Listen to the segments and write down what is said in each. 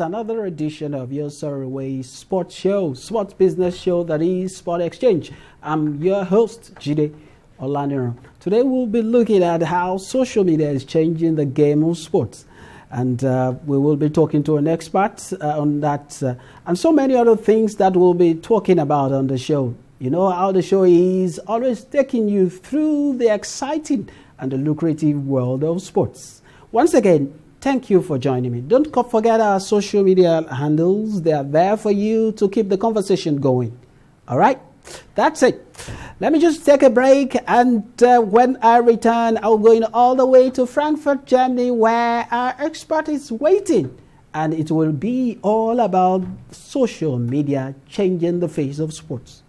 another edition of your Surrey Sports Show, sports business show that is Sport Exchange. I'm your host, Jide Olaniro. Today we'll be looking at how social media is changing the game of sports. And we will be talking to an expert on that and so many other things that we'll be talking about on the show. You know how the show is always taking you through the exciting and the lucrative world of sports. Once again, thank you for joining me. Don't forget our social media handles. They are there for you to keep the conversation going. All right? That's it. Let me just take a break, and when I return, I'll go all the way to Frankfurt, Germany, where our expert is waiting. And it will be all about social media changing the face of sports.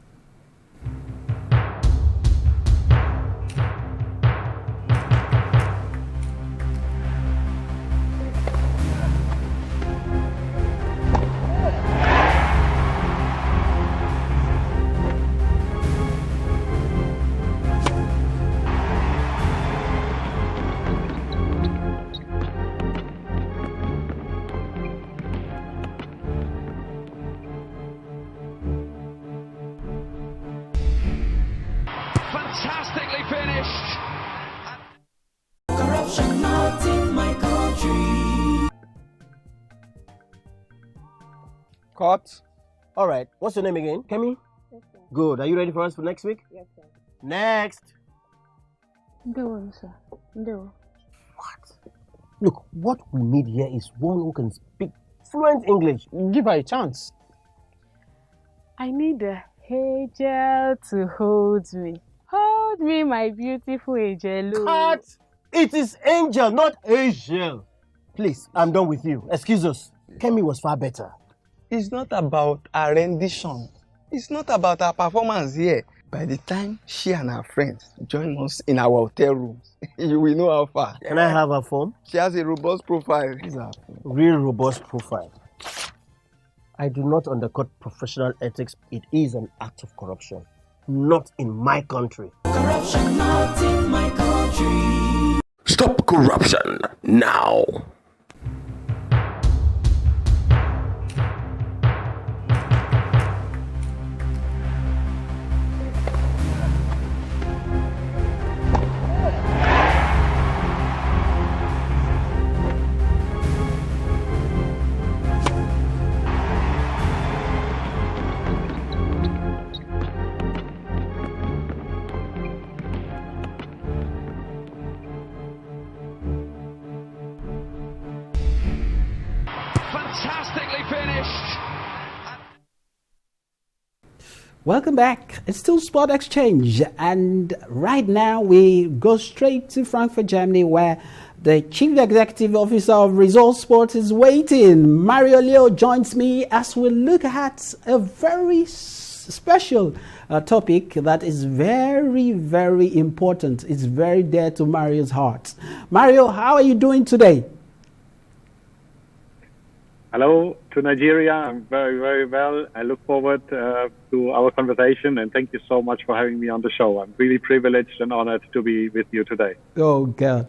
Fantastically finished. Corruption not in my country. Cut. All right. What's your name again? Kemi? Yes, sir. Good. Are you ready for us for next week? Yes, sir. Next. No, sir. No. What? Look, what we need here is one who can speak fluent English. Give her a chance. I need a angel to hold me. Hold me, my beautiful angel. Cut. It is Angel, not Angel. Please, I'm done with you. Excuse us. Kemi was far better. It's not about our rendition. It's not about our performance here. By the time she and her friends join us in our hotel rooms, you will know how far. Can I have her phone? She has a robust profile. Real robust profile. I do not undercut professional ethics. It is an act of corruption. Not in my country. Corruption not in my country. Stop corruption now. Fantastically finished. Welcome back. It's still Sport Exchange, and right now we go straight to Frankfurt, Germany, where the Chief Executive Officer of Result Sports is waiting. Mario Leo joins me as we look at a very special topic that is very, very important. It's very dear to Mario's heart. Mario, how are you doing today? Hello to Nigeria. I'm very, very well. I look forward to our conversation, and thank you so much for having me on the show. I'm really privileged and honored to be with you today. Oh, God.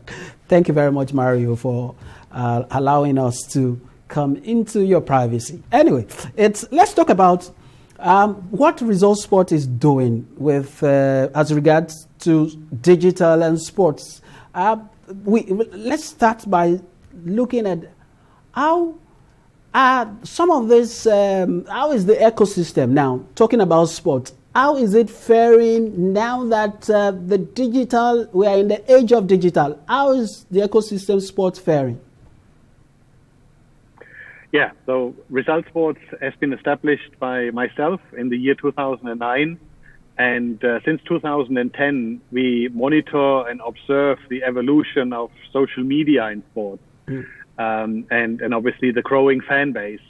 Thank you very much, Mario, for allowing us to come into your privacy. Anyway, let's talk about what Result Sport is doing with as regards to digital and sports. Let's start by looking at how some of this, how is the ecosystem now, talking about sports, how is it faring now that we are in the age of digital? How is the ecosystem sports faring? Yeah, so Result Sports has been established by myself in the year 2009. And since 2010, we monitor and observe the evolution of social media in sports. And obviously the growing fan base.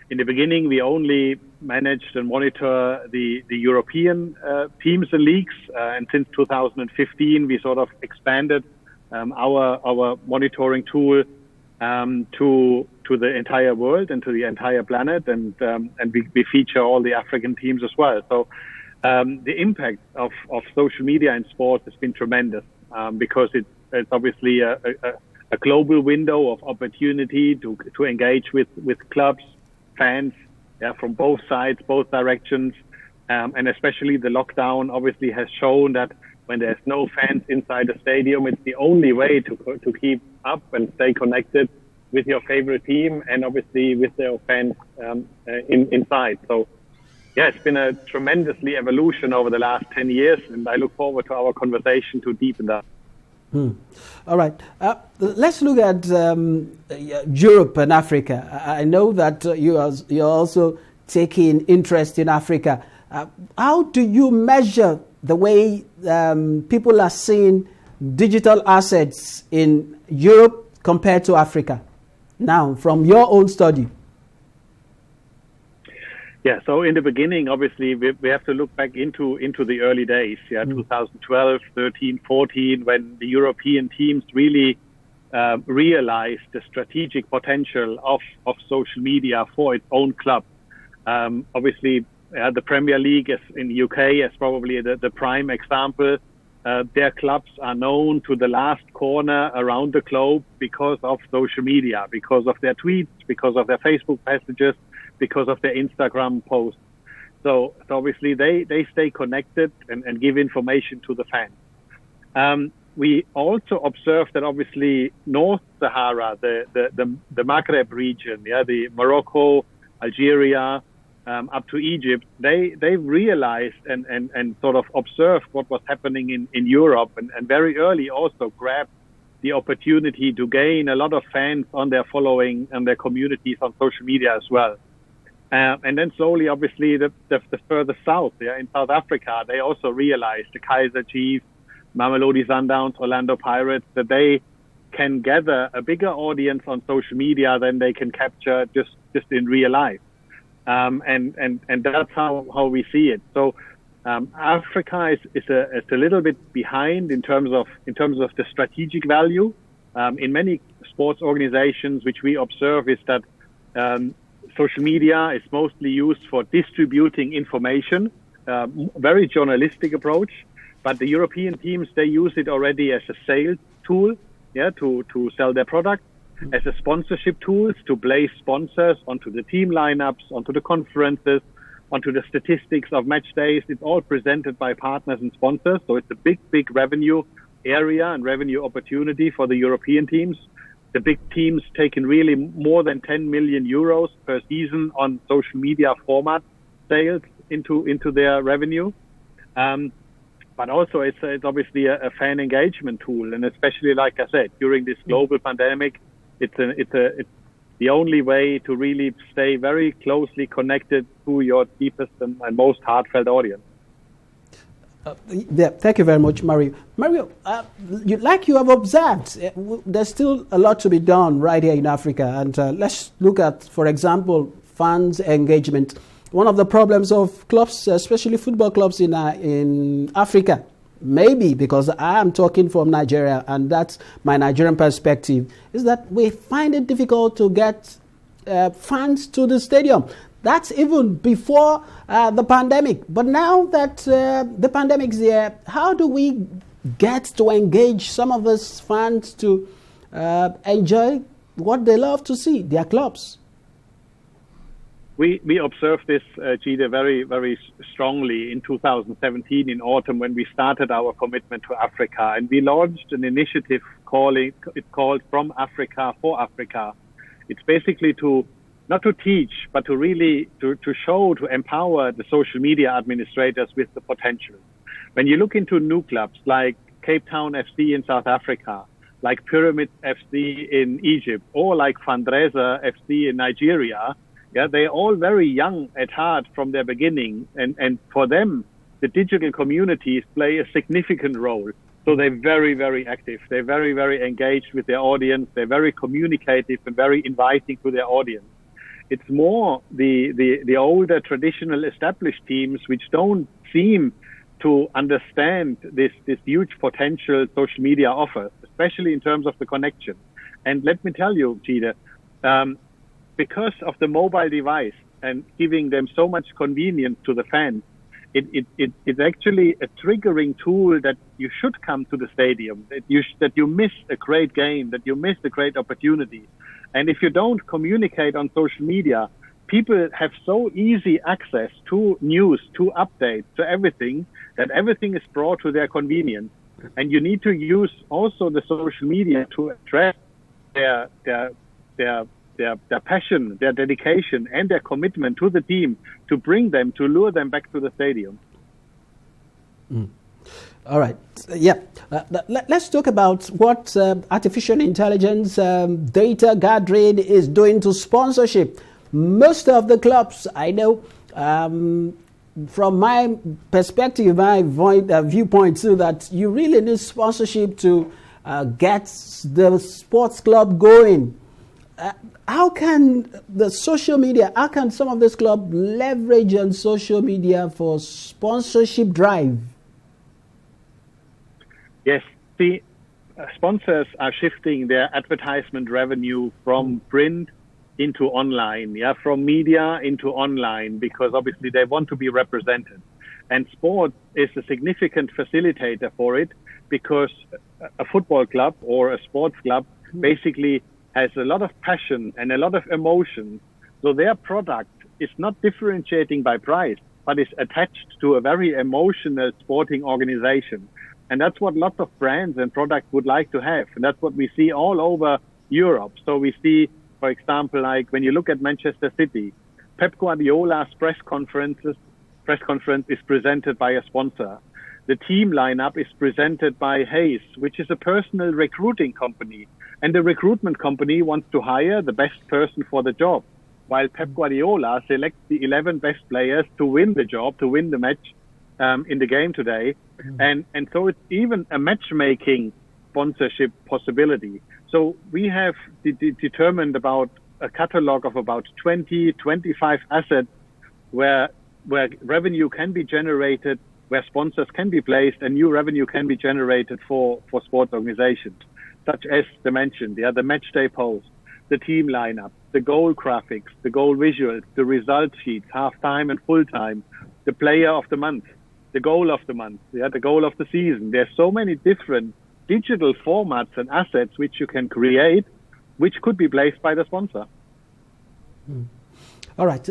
In the beginning, we only managed and monitor the European teams and leagues. And since 2015, we sort of expanded our monitoring tool to the entire world and to the entire planet. And we feature all the African teams as well. So the impact of social media in sports has been tremendous because it's obviously a a global window of opportunity to engage with clubs, fans, from both sides, both directions. And especially the lockdown obviously has shown that when there's no fans inside the stadium, it's the only way to keep up and stay connected with your favorite team and obviously with their fans inside. So, yeah, it's been a tremendously evolution over the last 10 years, and I look forward to our conversation to deepen that. All right. Let's look at Europe and Africa. I know that you're also taking interest in Africa. How do you measure the way people are seeing digital assets in Europe compared to Africa? Now, from your own study. Yeah, so in the beginning, obviously, we have to look back into the early days, 2012, 13, 14, when the European teams really realized the strategic potential of social media for its own club. Obviously, the Premier League in the UK is probably the prime example. Their clubs are known to the last corner around the globe because of social media, because of their tweets, because of their Facebook messages, because of their Instagram posts. So obviously they stay connected and give information to the fans. We also observe that obviously North Sahara, the Maghreb region, the Morocco, Algeria, up to Egypt, they realized and sort of observed what was happening in Europe and very early also grabbed the opportunity to gain a lot of fans on their following and their communities on social media as well. And then slowly, obviously, the further south, in South Africa, they also realized, the Kaizer Chiefs, Mamelodi Sundowns, Orlando Pirates, that they can gather a bigger audience on social media than they can capture just in real life. And that's how we see it. So Africa is a little bit behind in terms of the strategic value. In many sports organizations, which we observe, is that social media is mostly used for distributing information, very journalistic approach. But the European teams, they use it already as a sales tool, to sell their product, as a sponsorship tools to place sponsors onto the team lineups, onto the conferences, onto the statistics of match days. It's all presented by partners and sponsors. So it's a big revenue area and revenue opportunity for the European teams. The big teams taking really more than 10 million euros per season on social media format sales into their revenue. But also it's obviously a fan engagement tool. And especially, like I said, during this global pandemic, it's the only way to really stay very closely connected to your deepest and most heartfelt audience. Thank you very much, Mario. Mario, like you have observed, there's still a lot to be done right here in Africa. And let's look at, for example, fans engagement. One of the problems of clubs, especially football clubs in Africa, maybe because I am talking from Nigeria and that's my Nigerian perspective, is that we find it difficult to get fans to the stadium. That's even before the pandemic. But now that the pandemic's here, how do we get to engage some of those fans to enjoy what they love to see, their clubs? We observed this, Gide, very, very strongly in 2017 in autumn when we started our commitment to Africa. And we launched an initiative called From Africa for Africa. It's basically not to teach, but to really to show, to empower the social media administrators with the potential. When you look into new clubs like Cape Town FC in South Africa, like Pyramid FC in Egypt, or like Fundraiser FC in Nigeria, they're all very young at heart from their beginning. And for them, the digital communities play a significant role. So they're very, very active. They're very, very engaged with their audience. They're very communicative and very inviting to their audience. It's more the older traditional established teams which don't seem to understand this huge potential social media offers, especially in terms of the connection. And let me tell you, Gide, because of the mobile device and giving them so much convenience to the fans, it's actually a triggering tool that you should come to the stadium, that you miss a great game, that you miss a great opportunity. And if you don't communicate on social media, people have so easy access to news, to updates, to everything, that everything is brought to their convenience. And you need to use also the social media to address their passion, their dedication, and their commitment to the team, to bring them, to lure them back to the stadium. All right. Yeah. Let's talk about what artificial intelligence data gathering is doing to sponsorship. Most of the clubs, I know, from my perspective, my viewpoint too, that you really need sponsorship to get the sports club going. How can the social media, how can some of this club leverage on social media for sponsorship drive? Yes, the sponsors are shifting their advertisement revenue from print into online, from media into online, because obviously they want to be represented. And sport is a significant facilitator for it, because a football club or a sports club basically has a lot of passion and a lot of emotion. So their product is not differentiating by price, but is attached to a very emotional sporting organization. And that's what lots of brands and products would like to have. And that's what we see all over Europe. So we see, for example, like when you look at Manchester City, Pep Guardiola's press conference is presented by a sponsor. The team lineup is presented by Hayes, which is a personal recruiting company. And the recruitment company wants to hire the best person for the job, while Pep Guardiola selects the 11 best players to win the job, to win the match in the game today. And so it's even a matchmaking sponsorship possibility. So we have determined about a catalog of about 20, 25 assets where revenue can be generated, where sponsors can be placed, and new revenue can be generated for sports organizations, such as the mentioned, the match day post, the team lineup, the goal graphics, the goal visuals, the result sheets, half-time and full-time, the player of the month, the goal of the month, the goal of the season. There's so many different digital formats and assets which you can create, which could be placed by the sponsor. All right.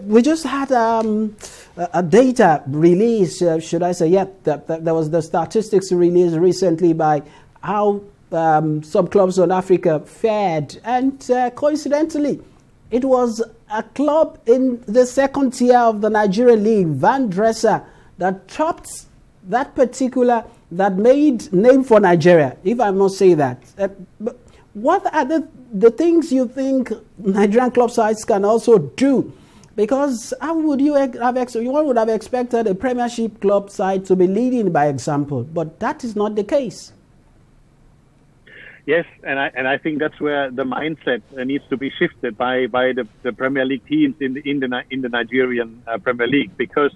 We just had a data release, should I say? Yeah, there was the statistics released recently by how some clubs in Africa fared. And coincidentally, it was a club in the second tier of the Nigerian League, Van Dresser, that topped that made name for Nigeria, if I must say that. But what are the things you think Nigerian club sides can also do? Because one would have expected a Premiership club side to be leading by example, but that is not the case. Yes, and I think that's where the mindset needs to be shifted by the Premier League teams in the Nigerian Premier League, because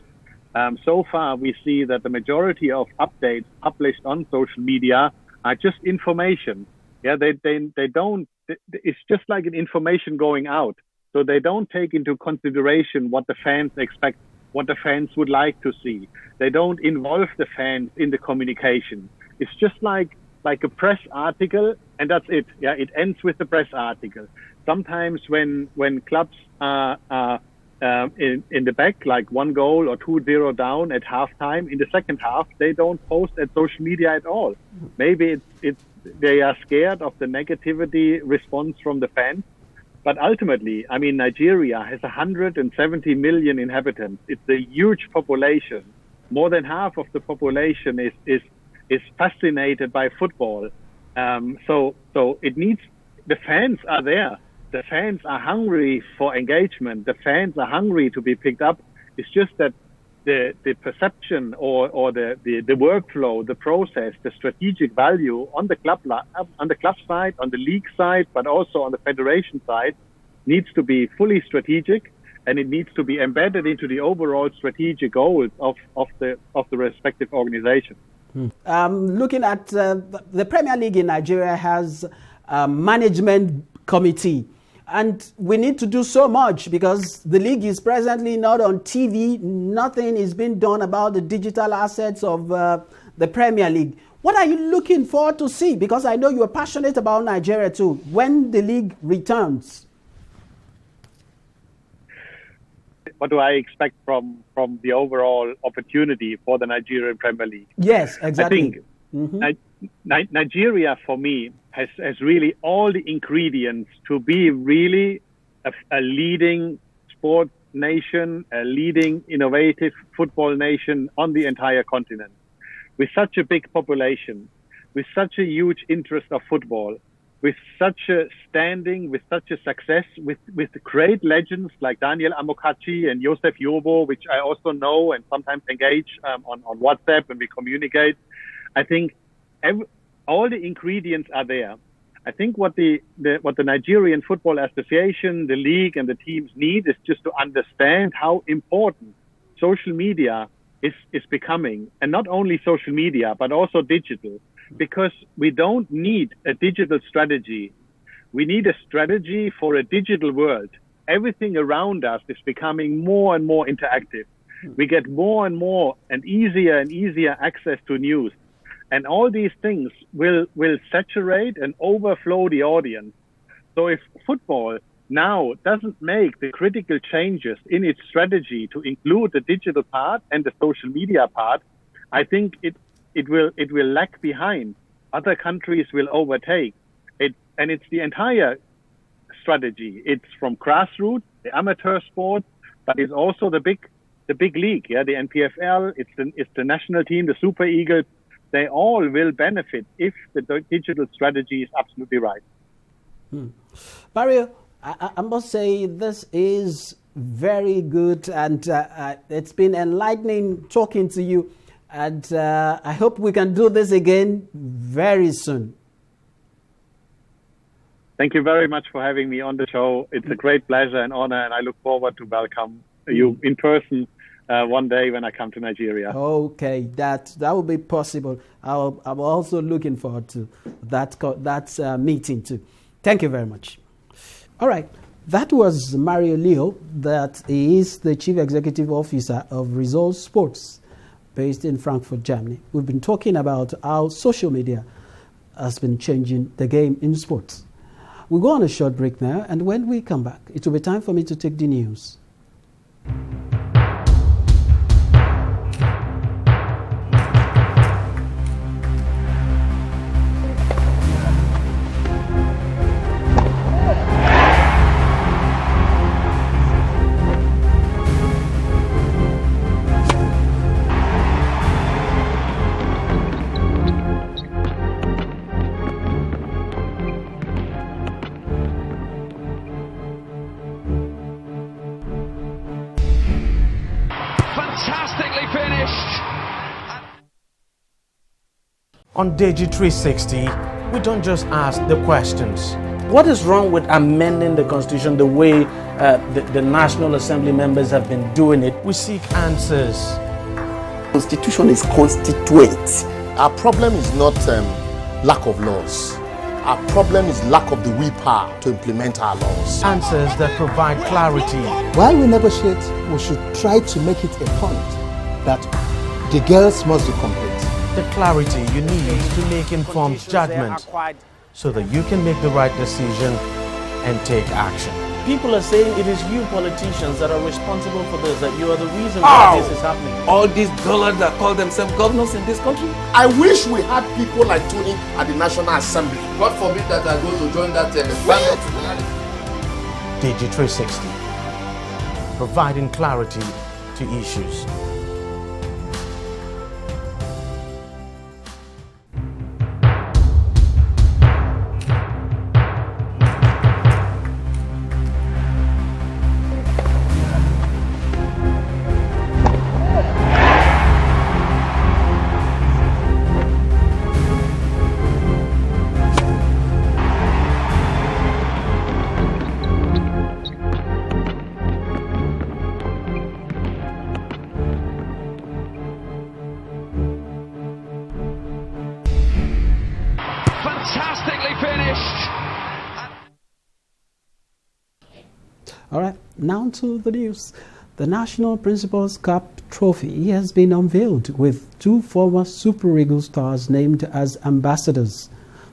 so far we see that the majority of updates published on social media are just information. Yeah, they don't. It's just like an information going out. So they don't take into consideration what the fans expect, what the fans would like to see. They don't involve the fans in the communication. It's just like a press article, and that's it. Yeah, it ends with the press article. Sometimes when clubs are in the back, like 1 goal or 2-0 down at halftime, in the second half, they don't post at social media at all. Maybe they are scared of the negativity response from the fans. But ultimately, I mean, Nigeria has 170 million inhabitants. It's a huge population. More than half of the population is fascinated by football. So it needs, the fans are there. The fans are hungry for engagement. The fans are hungry to be picked up. It's just that the perception or the workflow, the process, the strategic value on the club side, on the league side, but also on the federation side, needs to be fully strategic, and it needs to be embedded into the overall strategic goals of the respective organization. Looking at the Premier League in Nigeria has a management committee. And we need to do so much because the league is presently not on TV. Nothing is being done about the digital assets of the Premier League. What are you looking forward to see? Because I know you are passionate about Nigeria too. When the league returns. What do I expect from the overall opportunity for the Nigerian Premier League? Yes, exactly. I think Nigeria, for me, has really all the ingredients to be really a leading sport nation, a leading innovative football nation on the entire continent. With such a big population, with such a huge interest of football, with such a standing, with such a success, with great legends like Daniel Amokachi and Joseph Yobo, which I also know and sometimes engage on WhatsApp when we communicate. I think all the ingredients are there. I think what the Nigerian Football Association, the league, and the teams need is just to understand how important social media is becoming, and not only social media but also digital. Because we don't need a digital strategy. We need a strategy for a digital world. Everything around us is becoming more and more interactive. We get more and more and easier access to news. And all these things will saturate and overflow the audience. So if football now doesn't make the critical changes in its strategy to include the digital part and the social media part, I think it will lag behind. Other countries will overtake it, and it's the entire strategy. It's from grassroots, the amateur sport, but it's also the big league. Yeah, the NPFL. It's the national team, the Super Eagles. They all will benefit if the digital strategy is absolutely right. Mario, I must say this is very good, and it's been enlightening talking to you. And I hope we can do this again very soon. Thank you very much for having me on the show. It's a great pleasure and honor, and I look forward to welcome you in person one day when I come to Nigeria. Okay, that will be possible. I'm also looking forward to that meeting too. Thank you very much. All right, that was Mario Leo. That is the Chief Executive Officer of Result Sports, based in Frankfurt, Germany. We've been talking about how social media has been changing the game in sports. We'll go on a short break now, and when we come back, it will be time for me to take the news. On Digi 360, we don't just ask the questions. What is wrong with amending the Constitution the way the National Assembly members have been doing it? We seek answers. Constitution is constituent. Our problem is not lack of laws. Our problem is lack of the willpower to implement our laws. Answers that provide clarity. While we negotiate, we should try to make it a point that the girls must be complete. The clarity you need to make informed judgment so that you can make the right decision and take action. People are saying it is you politicians that are responsible for this, that you are the reason why this is happening. All these dollars that call themselves governors in this country. I wish we had people like Tony at the National Assembly. God forbid that I go to join that Digi 360, providing clarity to issues. All right, now to the news. The National Principals Cup trophy has been unveiled with 2 former Super Eagles stars named as ambassadors.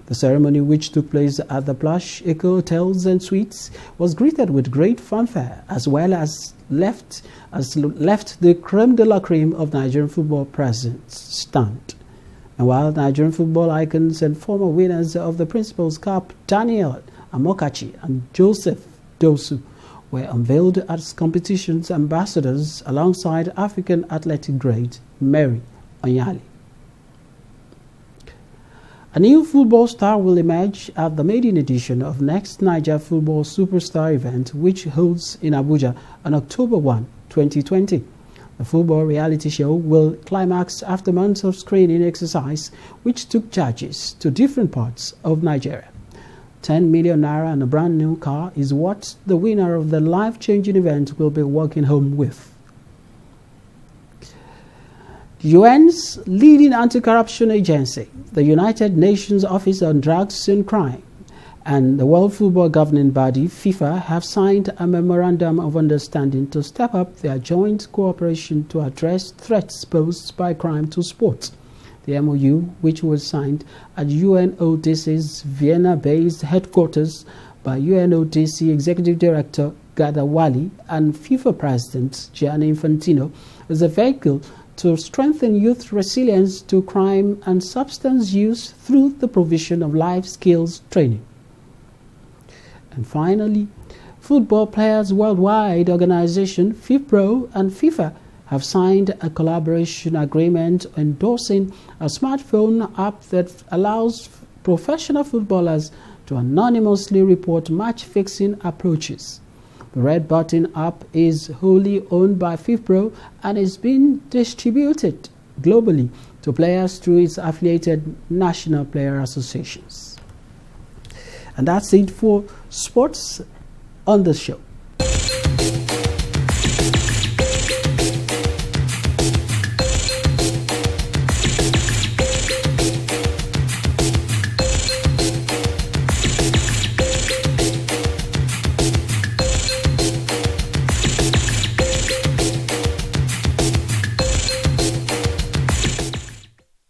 The ceremony, which took place at the Plush Eco Hotels and Suites, was greeted with great fanfare, as well as left the creme de la creme of Nigerian football presence stunned. And while Nigerian football icons and former winners of the Principals Cup, Daniel Amokachi and Joseph Dosu, were unveiled as competition's ambassadors alongside African athletic great Mary Onyali. A new football star will emerge at the maiden edition of next Niger Football Superstar event, which holds in Abuja on October 1, 2020. The football reality show will climax after months of screening exercise, which took judges to different parts of Nigeria. 10 million naira and a brand new car is what the winner of the life-changing event will be walking home with. The UN's leading anti-corruption agency, the United Nations Office on Drugs and Crime, and the World Football Governing Body, FIFA, have signed a memorandum of understanding to step up their joint cooperation to address threats posed by crime to sport. The MOU, which was signed at UNODC's Vienna-based headquarters by UNODC Executive Director Gada Wali and FIFA President Gianni Infantino, is a vehicle to strengthen youth resilience to crime and substance use through the provision of life skills training. And finally, Football Players Worldwide organization FIFPro and FIFA have signed a collaboration agreement endorsing a smartphone app that allows professional footballers to anonymously report match-fixing approaches. The Red Button app is wholly owned by FIFPro and is being distributed globally to players through its affiliated national player associations. And that's it for sports on the show.